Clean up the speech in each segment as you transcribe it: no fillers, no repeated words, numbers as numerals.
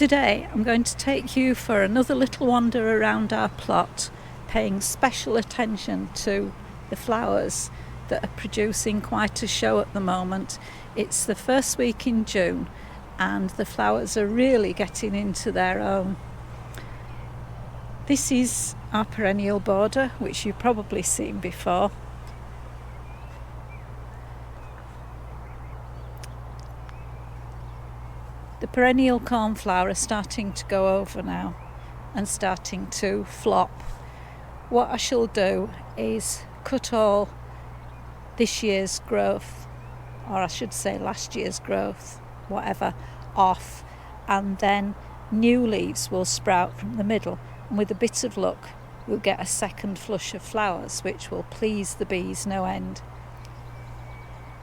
Today I'm going to take you for another little wander around our plot, paying special attention to the flowers that are producing quite a show at the moment. It's the first week in June and the flowers are really getting into their own. This is our perennial border, which you've probably seen before. The perennial cornflower are starting to go over now and starting to flop. What I shall do is cut all this year's growth, or I should say last year's growth, whatever, off, and then new leaves will sprout from the middle, and with a bit of luck we'll get a second flush of flowers which will please the bees no end.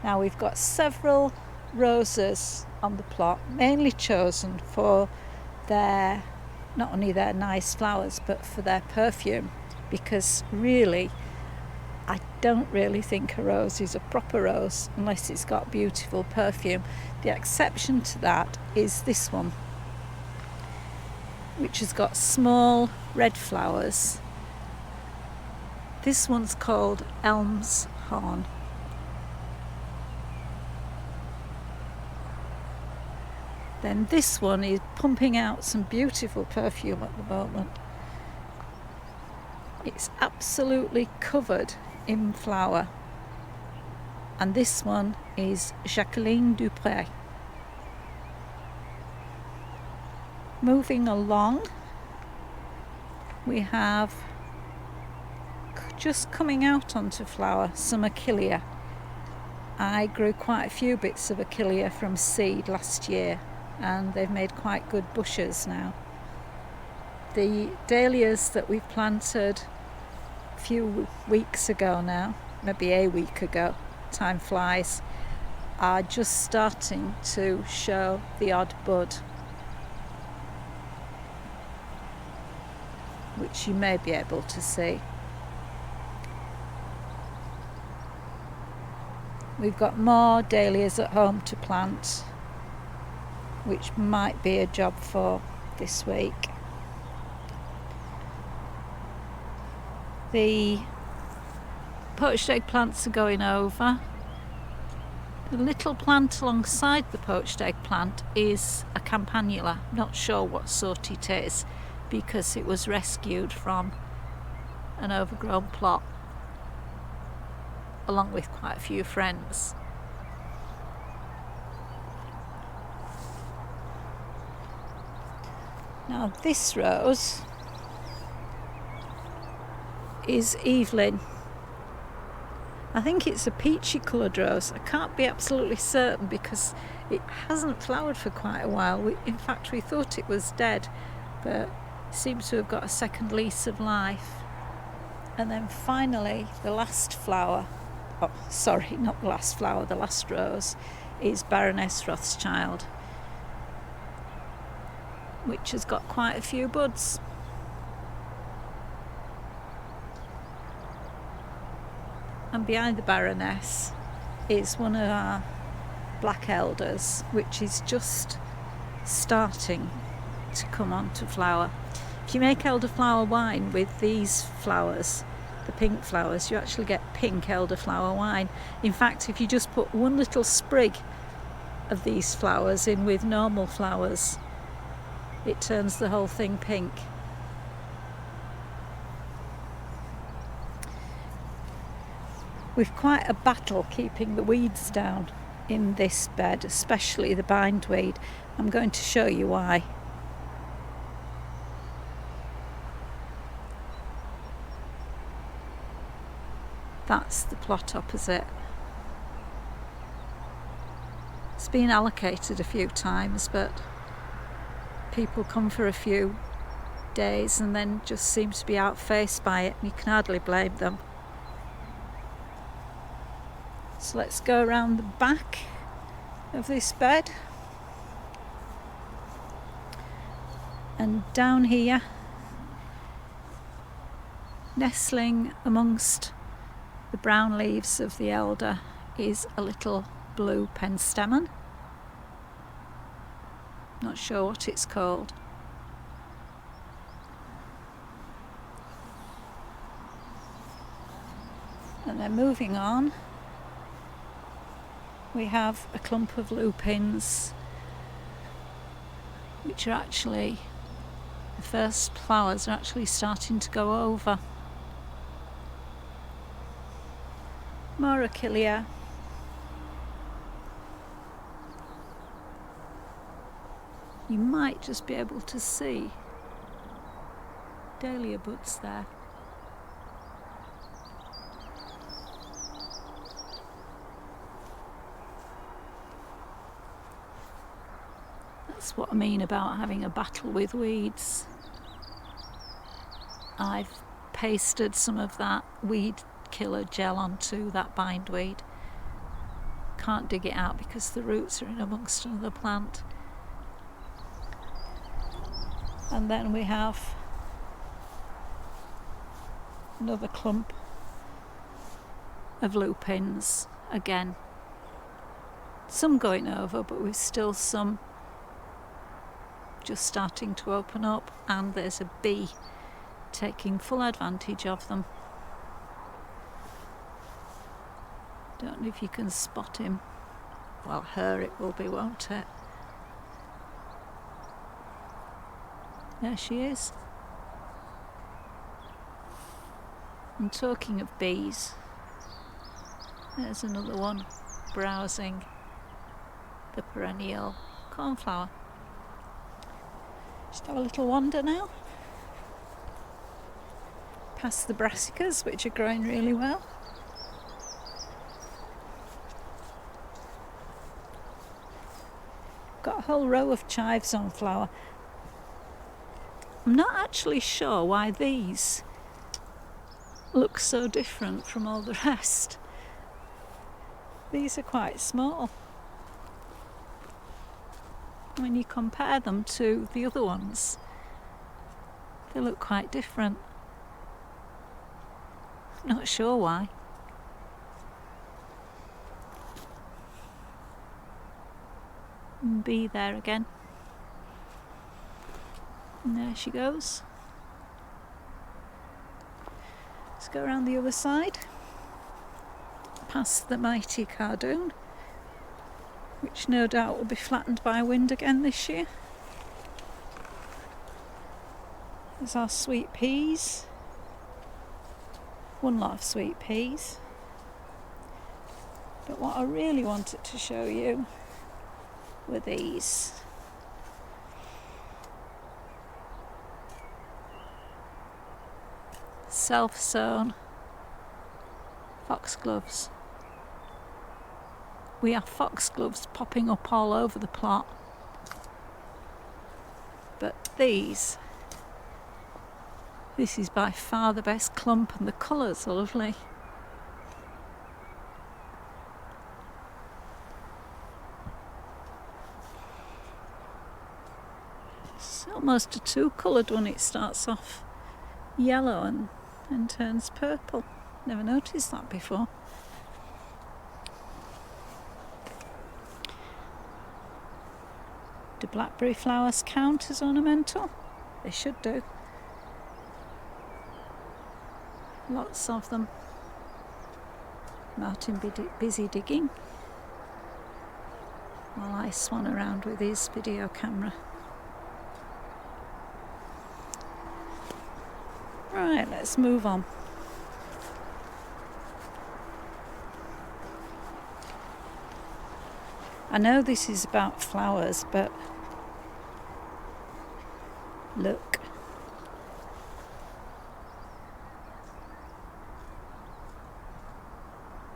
Now we've got several roses on the plot, mainly chosen for their, not only their nice flowers, but for their perfume, because really I don't really think a rose is a proper rose unless it's got beautiful perfume. The exception to that is this one, which has got small red flowers. This one's called Elm's Horn. Then this one is pumping out some beautiful perfume at the moment. It's absolutely covered in flower. And this one is Jacqueline Dupré. Moving along, we have just coming out onto flower some achillea. I grew quite a few bits of achillea from seed last year, and they've made quite good bushes now. The dahlias that we planted a few weeks ago now, maybe a week ago, time flies, are just starting to show the odd bud, which you may be able to see. We've got more dahlias at home to plant, which might be a job for this week. The poached eggplants are going over. The little plant alongside the poached eggplant is a campanula. Not sure what sort it is because it was rescued from an overgrown plot along with quite a few friends. Now this rose is Evelyn. I think it's a peachy coloured rose. I can't be absolutely certain because it hasn't flowered for quite a while. In fact, we thought it was dead, but it seems to have got a second lease of life. And then finally, the last flower, oh sorry, not the last flower, the last rose is Baroness Rothschild, which has got quite a few buds. And behind the Baroness is one of our black elders, which is just starting to come on to flower. If you make elderflower wine with these flowers, the pink flowers, you actually get pink elderflower wine. In fact, if you just put one little sprig of these flowers in with normal flowers, it turns the whole thing pink. We've quite a battle keeping the weeds down in this bed, especially the bindweed. I'm going to show you why. That's the plot opposite. It's been allocated a few times, but people come for a few days and then just seem to be outfaced by it, and you can hardly blame them. So let's go around the back of this bed and down here, nestling amongst the brown leaves of the elder, is a little blue penstemon. Not sure what it's called. And then moving on, we have a clump of lupins, which are actually, the first flowers are actually starting to go over. More achillea. You might just be able to see dahlia buds there. That's what I mean about having a battle with weeds. I've pasted some of that weed killer gel onto that bindweed. Can't dig it out because the roots are in amongst another plant. And then we have another clump of lupins again. Some going over, but we've still some just starting to open up, and there's a bee taking full advantage of them. Don't know if you can spot him. Well, her it will be, won't it? There she is. And talking of bees, there's another one browsing the perennial cornflower. Just have a little wander now. Past the brassicas, which are growing really well. Got a whole row of chives on flower. I'm not actually sure why these look so different from all the rest. These are quite small when you compare them to the other ones. They look quite different. Not sure why. And bee there again. And there she goes. Let's go around the other side, past the mighty cardoon, which no doubt will be flattened by wind again this year. There's our sweet peas. One lot of sweet peas. But what I really wanted to show you were these. Self-sewn foxgloves. We have foxgloves popping up all over the plot. But this is by far the best clump, and the colours are lovely. It's almost a two-coloured one. It starts off yellow and turns purple. Never noticed that before. Do blackberry flowers count as ornamental? They should do. Lots of them. Martin busy digging while I swan around with his video camera. Right, let's move on. I know this is about flowers, but look.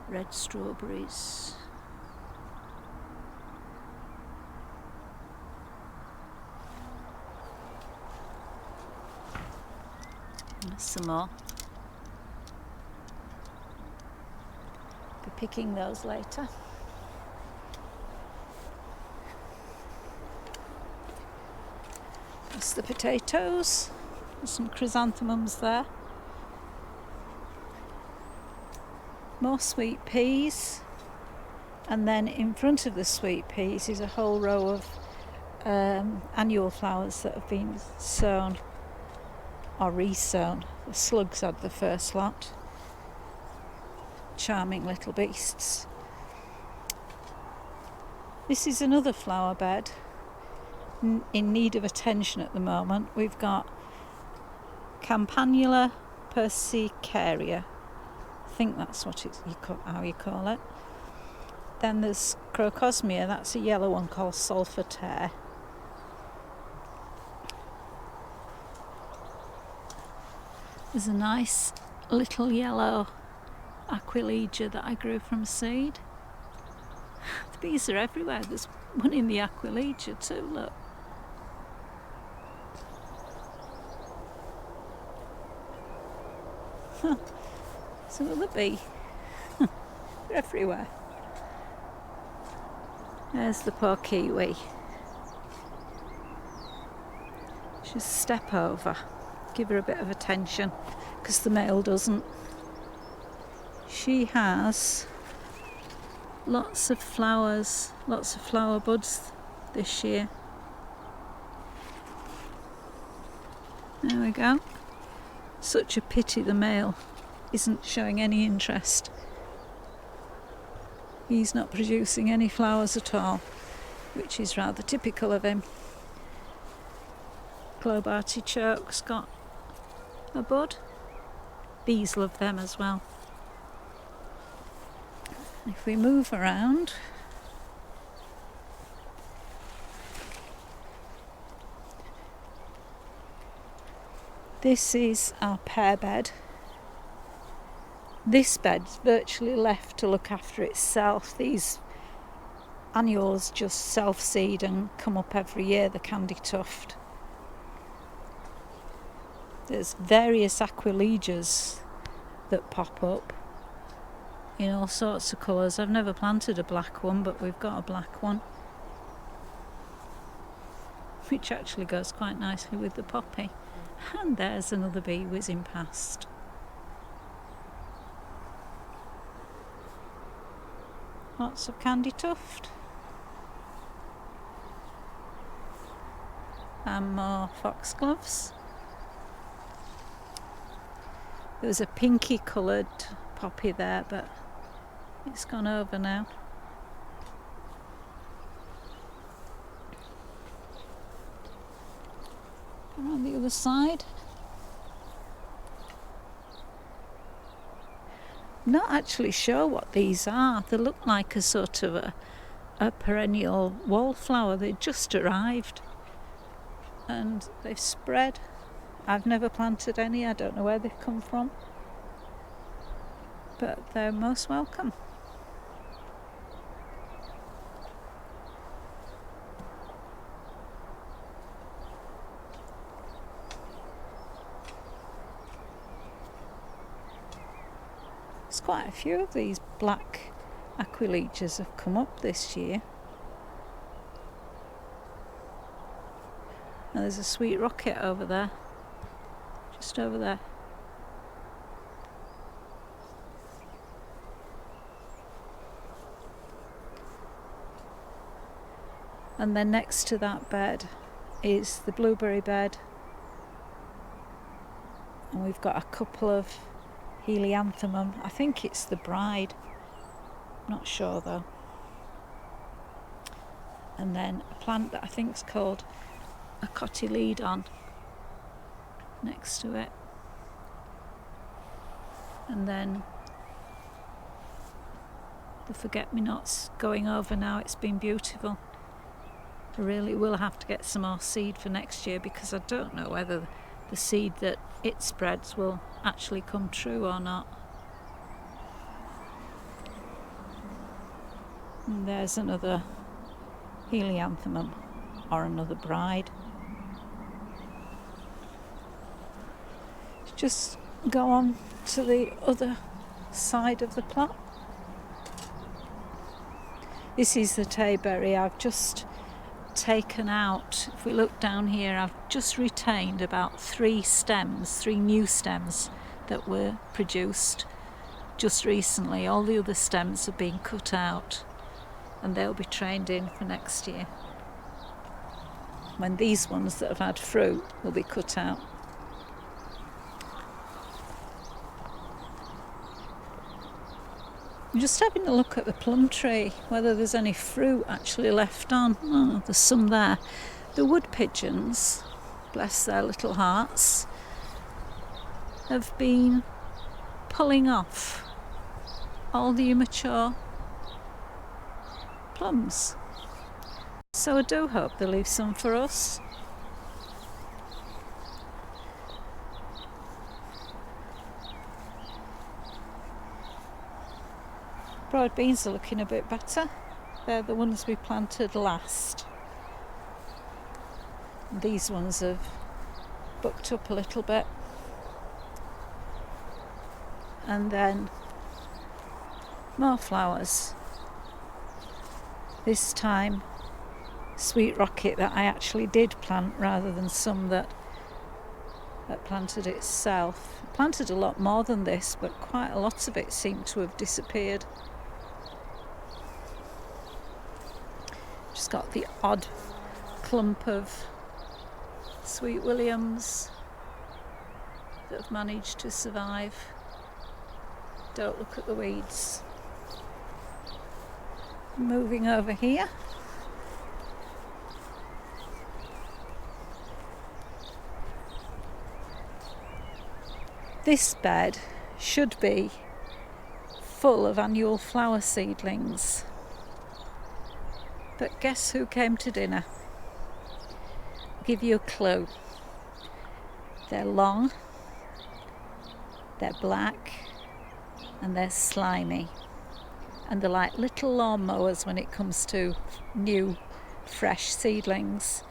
Red strawberries. Some more. Be picking those later. That's the potatoes. There's some chrysanthemums there. More sweet peas. And then in front of the sweet peas is a whole row of annual flowers that have been sown or re-sown. The slugs had the first lot. Charming little beasts. This is another flower bed in need of attention at the moment. We've got Campanula persicaria. I think that's what how you call it. Then there's Crocosmia, that's a yellow one called Solitaire. There's a nice little yellow Aquilegia that I grew from seed. The bees are everywhere. There's one in the Aquilegia too, look. There's another bee. They're everywhere. There's the poor kiwi. Just step over, give her a bit of attention, because the male doesn't. She has lots of flowers, lots of flower buds this year. There we go. Such a pity the male isn't showing any interest. He's not producing any flowers at all, which is rather typical of him. Clove artichoke's got a bud. Bees love them as well. If we move around, this is our pear bed. This bed's virtually left to look after itself. These annuals just self-seed and come up every year, the candy tuft. There's various Aquilegias that pop up in all sorts of colours. I've never planted a black one, but we've got a black one, which actually goes quite nicely with the poppy. And there's another bee whizzing past. Lots of candy tuft. And more foxgloves. There was a pinky coloured poppy there, but it's gone over now. On the other side. I'm not actually sure what these are. They look like a sort of a perennial wallflower. They just arrived and they've spread. I've never planted any. I don't know where they've come from, but they're most welcome. There's quite a few of these black Aquilegias have come up this year. And there's a sweet rocket over there, just over there. And then next to that bed is the blueberry bed. And we've got a couple of helianthemum. I think it's the bride. Not sure though. And then a plant that I think is called a cotyledon next to it. And then the forget-me-nots going over now. It's been beautiful. I really will have to get some more seed for next year, because I don't know whether the seed that it spreads will actually come true or not. And there's another helianthemum, or another bride. Just go on to the other side of the plot. This is the tayberry. I've just taken out, if we look down here, I've just retained about three new stems that were produced just recently. All the other stems have been cut out and they'll be trained in for next year. when these ones that have had fruit will be cut out. I'm just having a look at the plum tree, whether there's any fruit actually left on. Oh, there's some there. The wood pigeons, bless their little hearts, have been pulling off all the immature plums. So I do hope they leave some for us. Broad beans are looking a bit better. They're the ones we planted last. These ones have bucked up a little bit. And then more flowers. This time sweet rocket that I actually did plant rather than some that planted itself. I planted a lot more than this, but quite a lot of it seemed to have disappeared. Just got the odd clump of sweet williams that have managed to survive. Don't look at the weeds. Moving over here. This bed should be full of annual flower seedlings. But guess who came to dinner? I'll give you a clue. They're long, they're black, and they're slimy. And they're like little lawnmowers when it comes to new, fresh seedlings.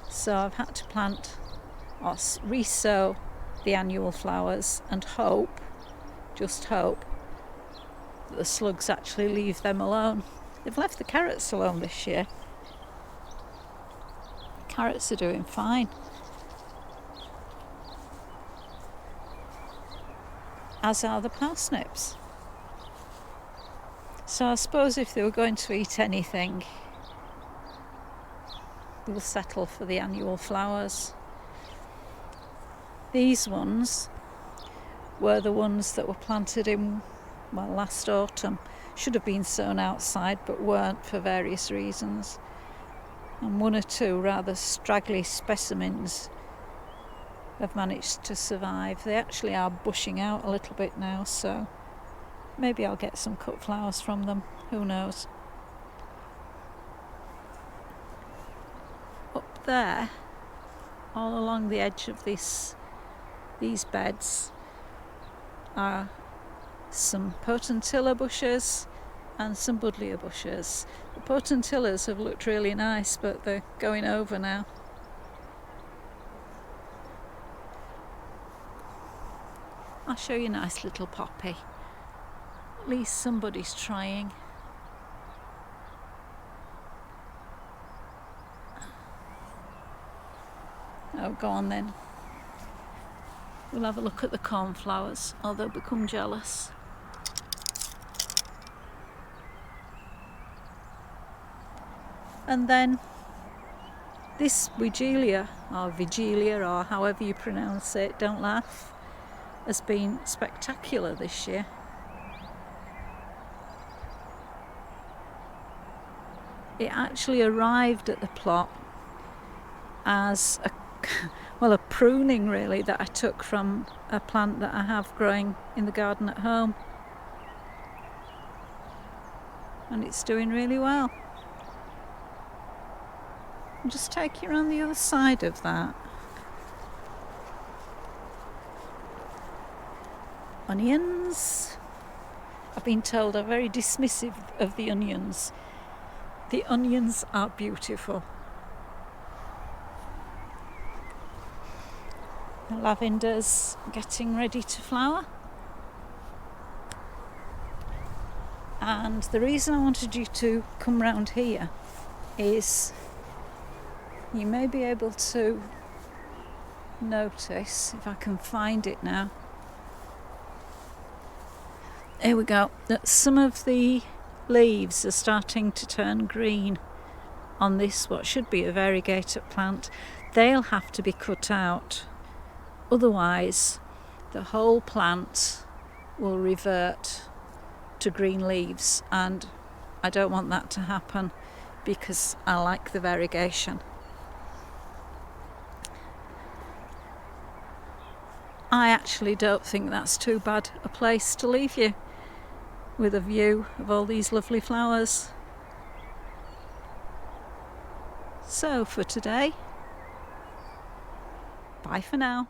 So I've had to plant or re-sow the annual flowers and hope, just hope, that the slugs actually leave them alone. They've left the carrots alone this year. The carrots are doing fine. As are the parsnips. So I suppose if they were going to eat anything, they'll settle for the annual flowers. These ones were the ones that were planted in, well, last autumn. Should have been sown outside but weren't for various reasons. And one or two rather straggly specimens have managed to survive. They actually are bushing out a little bit now, so maybe I'll get some cut flowers from them. Who knows? Up there, all along the edge of these beds, are some potentilla bushes and some buddleia bushes. The potentillas have looked really nice, but they're going over now. I'll show you a nice little poppy. At least somebody's trying. Oh, go on then. We'll have a look at the cornflowers, or they'll become jealous. And then this Vigilia, or however you pronounce it, don't laugh, has been spectacular this year. It actually arrived at the plot as a pruning really that I took from a plant that I have growing in the garden at home. And it's doing really well. I'll just take you around the other side of that. Onions. I've been told I'm very dismissive of the onions. The onions are beautiful. The lavender's getting ready to flower. And the reason I wanted you to come round here is you may be able to notice, if I can find it now. Here we go. That some of the leaves are starting to turn green. on this, what should be a variegated plant, they'll have to be cut out. Otherwise, the whole plant will revert to green leaves, and I don't want that to happen because I like the variegation. I actually don't think that's too bad a place to leave you, with a view of all these lovely flowers. So for today, bye for now.